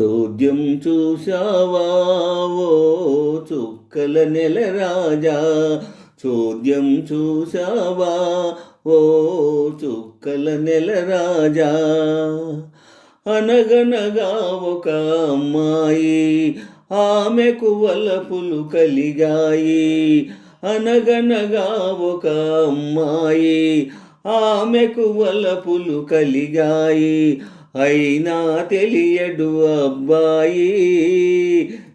చోద్యం చూశావా ఓ చుక్కల నెల రాజా, చోద్యం చూశావా ఓ చుక్కల నెల రాజా. అనగనగా ఒక అమ్మాయి, ఆమెకు వలపులు కలిగాయి. అనగనగా ఒక అమ్మాయి, ఆమెకు వలపులు కలిగాయి. అయినా తెలియడు అబ్బాయి,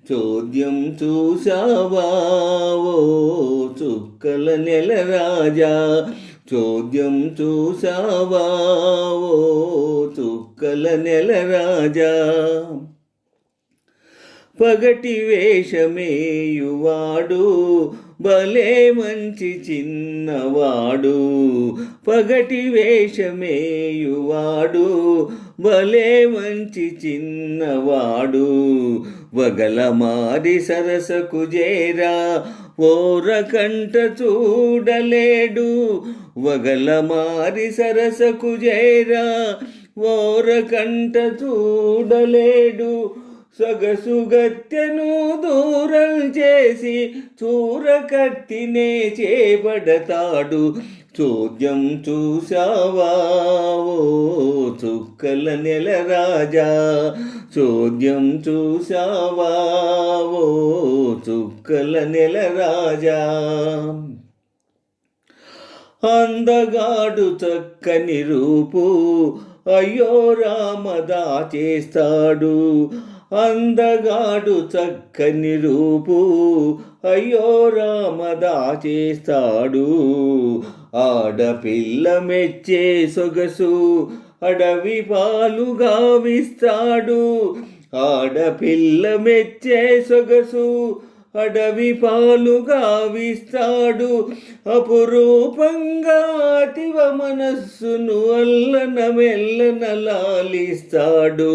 చోద్యం చూశావా ఓ చుక్కల నెల రాజా, చోద్యం చూశావా ఓ చుక్కల నెల రాజా. పగటి వేషమేయువాడు భలే మంచి చిన్నవాడు, పగటి వేషమేయువాడు భలే మంచి చిన్నవాడు. వగలమారి సరసకు చేరా ఓరకంట చూడలేడు, వగలమారి సరసకు చేరా ఓరకంట చూడలేడు. సొగసుగత్తెను దూరం చేసి చూరకత్తినే చేపడతాడు. చోద్యం చూశావా ఓ చుక్కల నెల రాజా, చోద్యం చూశావా ఓ చుక్కల నెల రాజా. అందగాడు చక్కని రూపు అయ్యో రామదా చేస్తాడు, అందగాడు చక్కని రూపు అయ్యో రామదా చేస్తాడు. ఆడపిల్ల మెచ్చే సొగసు అడవి పాలు గావిస్తాడు, ఆడపిల్ల మెచ్చే సొగసు అడవి పాలు గావిస్తాడు. అపురూపంగా అతివ మనస్సును అల్లన మెల్లన లాలిస్తాడు.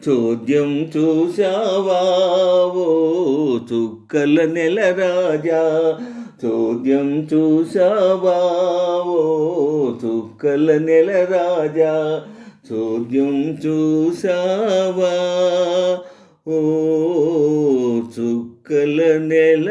చోద్యం చూశావా ఓ చుక్కల నెల రాజా, చోద్యం చూశావా ఓ చుక్కల నెల రాజా, చోద్యం చూశావా ఓ చుక్కల నెల